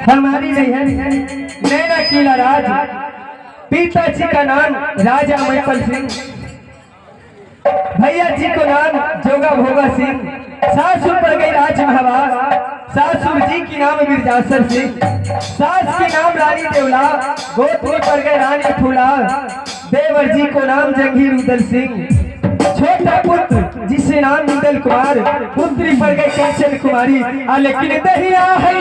हमारी नहीं है नैना किला राज। पिताजी का नाम राजा मैपल सिंह, भैया जी को नाम जोगा भोगा सिंह, सासुर पड़ गई राज महावा, सासुर जी की नाम मिर्जासर सिंह, सास की नाम रानी देवला, गोत्री पड़ गए रानी फूला, देवर जी को नाम जंगीर उदल सिंह, छोटा पुत्र जिसे नाम इंदल कुमार, पुत्री पड़ गई कंचन कुमारी। लेकिन दहिया है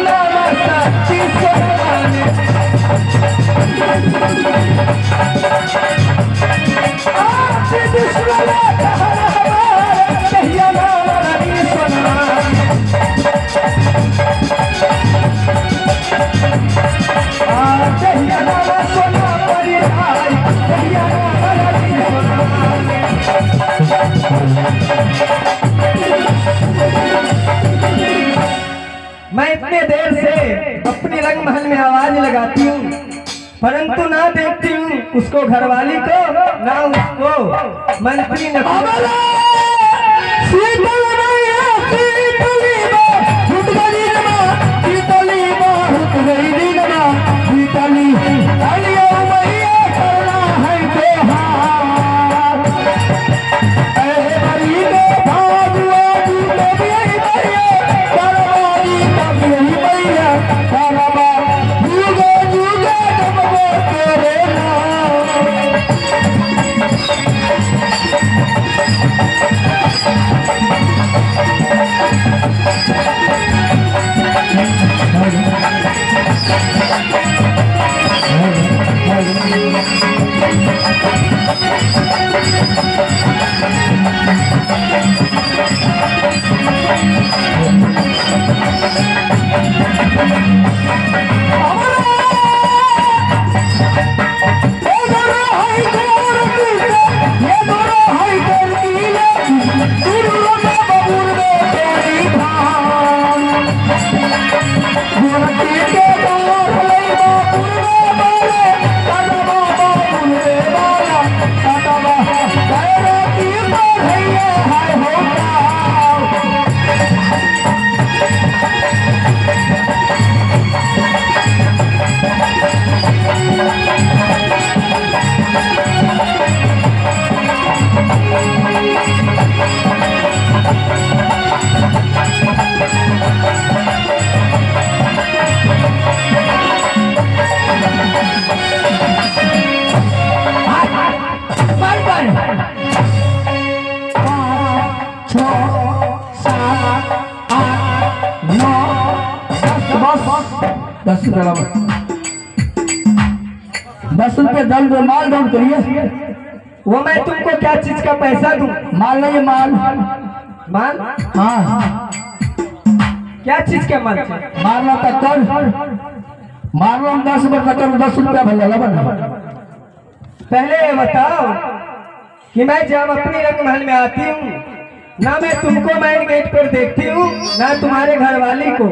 मैं इतने देर से अपने रंग महल में आवाज लगाती हूँ, परंतु ना देखती हूँ उसको घरवाली को, ना उसको मंत्री न ₹10 माल डाउन करिए। वो मैं तुमको क्या चीज का पैसा दूं? माल नहीं, माल। माल? हाँ, क्या चीज का माल चाहिए? मारना कत्तर, मारना 10 रुपये कत्तर, 10 रुपया भैया। पहले ये बताओ कि मैं जब अपनी रंगमहल में आती हूँ ना मैं तुमको मेन गेट पर देखती हूँ ना तुम्हारे घर वाली को।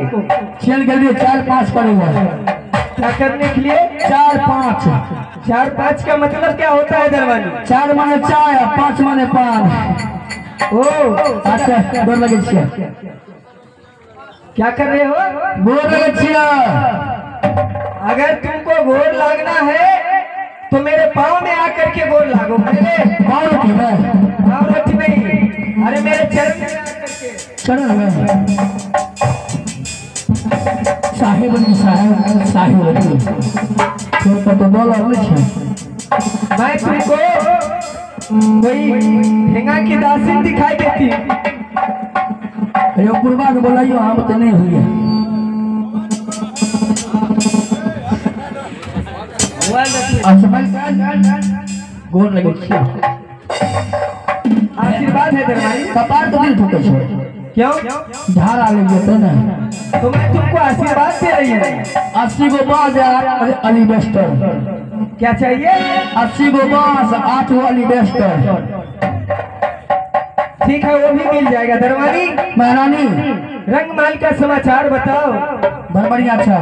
चल गए 4-5 पड़ेगा। क्या करने के लिए? 4-5। 4-5 का मतलब क्या होता है दरवानी? 4 माने 4, 5 माने 5। ओ अच्छा, गोर लगे छिया। क्या कर रहे हो? गोर लगे छिया। अगर तुमको गोर लगना है तो मेरे पाँव में आकर के गोर लागो। मेरे पाँव रखी नहीं, अरे मेरे चरण में आकर के। चरण में साहेब तो डॉलर नहीं है। मैं तुमको कोई ठेंगा की दासिन दिखाई देती। अरे पूर्वा को बोलाइयो, हम तो नहीं हुई है। गोर लगे छिया। आशीर्वाद है दरबारी। कपार तो दिल ठोके छो। क्यों? धारा ले जेते ना। तो मैं तुमको आशीर्वाद दे रही हूँ। 80 गो बांस, अलीबेस्टर। क्या चाहिए? 80 गो बांस, 8 गो अलीबेस्टर। ठीक है, वो भी मिल जाएगा दरबारी। महारानी, रंगमहल का समाचार बताओ। बहुत बढ़िया। अच्छा,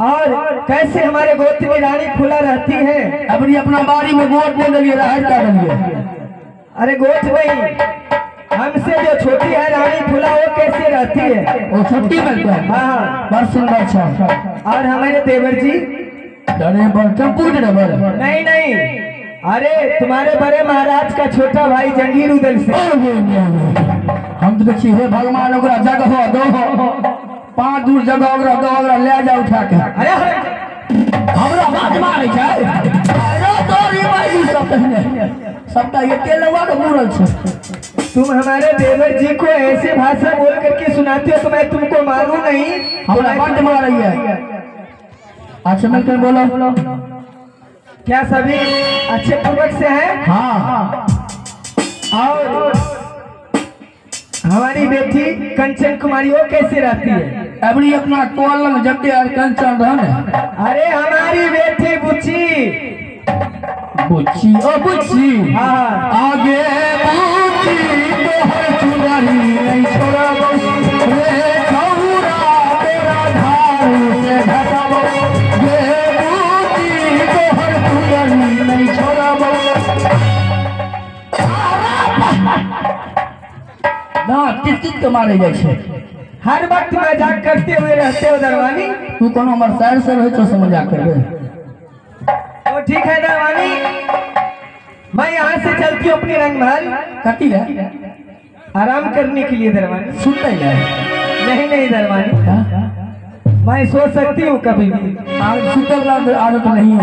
और कैसे हमारे गोत्र में रानी फूला रहती है? अपनी अपना बाड़ी में गोट ले लिए, राहत कर लिए। अरे गोट नहीं, हमसे जो छोटी है रानी फूला वो कैसे रहती है? वो छुट्टी मिलती है। हाँ, बहुत सुंदर। अच्छा, और हमारे देवर जी? Driver, tempo driver. नहीं, अरे तुम्हारे बड़े महाराज का छोटा भाई जंगीर उदल से। हम तो चीजे भगवान ओकरा जगह हो दो, 5 दूर जगह ओकरा दो, ओकरा ले जा उठा के। अरे हमरा बात मारे छै। अरे तोरी भाई सब कहने सबटा ये तेलवा के मुरल छै। तुम हमारे देवर जी को ऐसे भाषा बोल करके सुनाते हो तो मैं तुमको मारूं नहीं? हमरा बंद मार रही है। अच्छा, मिलकर बोलो। क्या सभी अच्छे पूर्वक से हैं? हाँ। और हमारी बेटी कंचन कुमारी वो कैसे रहती है? अबरी अपना टोल में जब कंचन रहने। अरे हमारी बेटी बुच्ची। बुच्ची, ओ बुच्ची। हाँ, आगे बुच्ची तोहर चुनरी नहीं छोड़ब रे छौरा तेरा धारू से घटब गे बुच्ची तोहर चुनरी नहीं छोड़ब। ना किस तो मारे जाए छे। हर वक्त मजाक करते हुए रहते हो दरवानी। तू कोनो हमर साइड से रहे तो समझ आ करबे। तो ठीक है दरवानी, मैं यहाँ से चलती हूँ अपनी रंगमहल। कटी है आराम करने के लिए दरवानी। सुनते है। नहीं दरवानी, मैं सो सकती हूँ कभी भी। आज सुतल आदत नहीं है।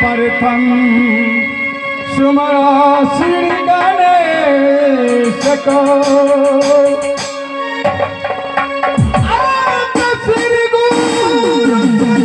प्रथम सुमरा श्री गणेश को आप श्री गुरु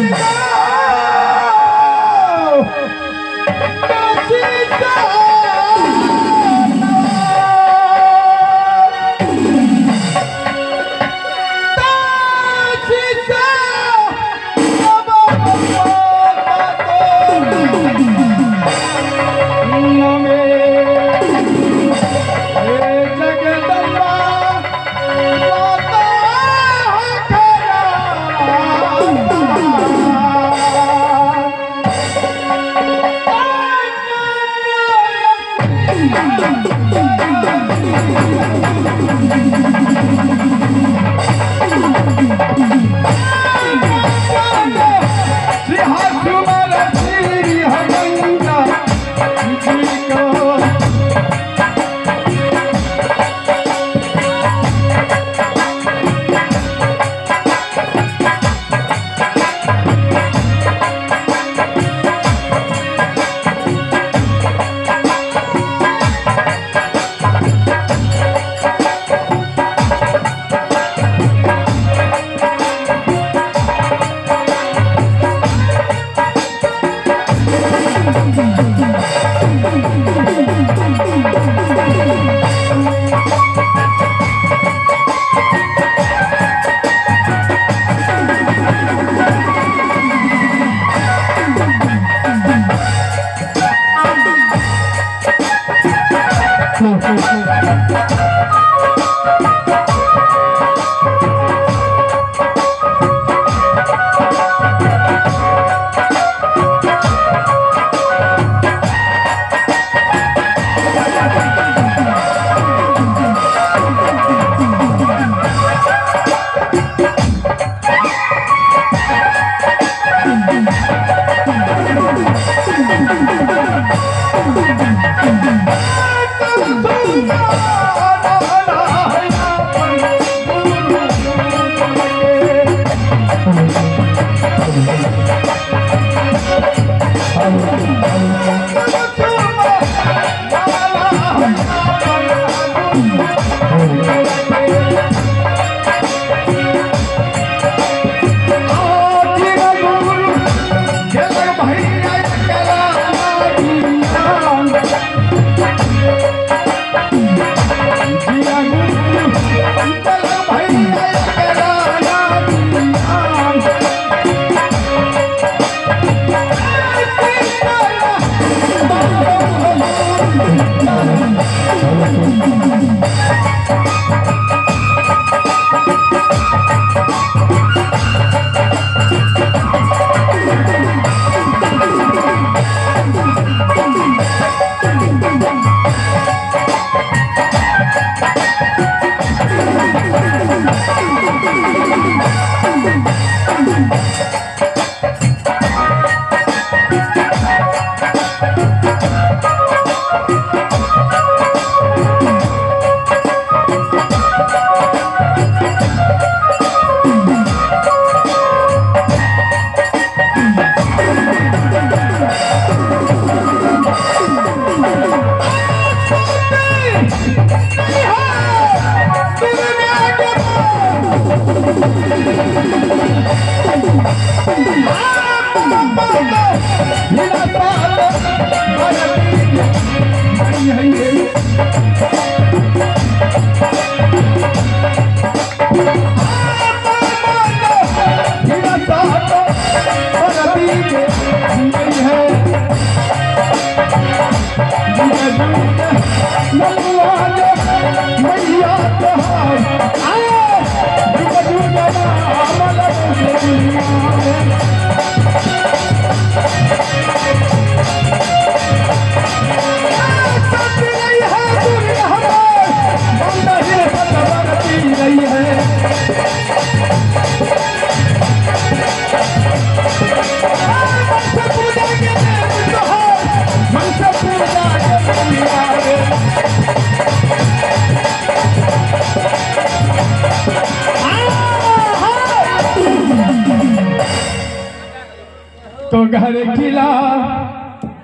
तो घर खिला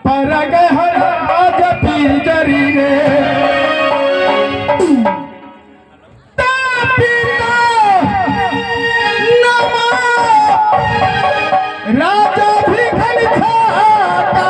पर गहराज पीर जरी रे राजा भी घर खाता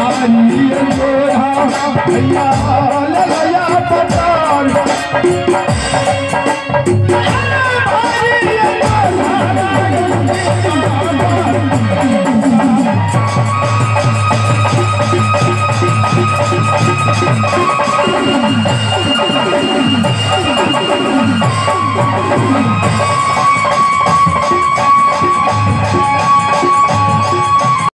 भाई भैया लया पता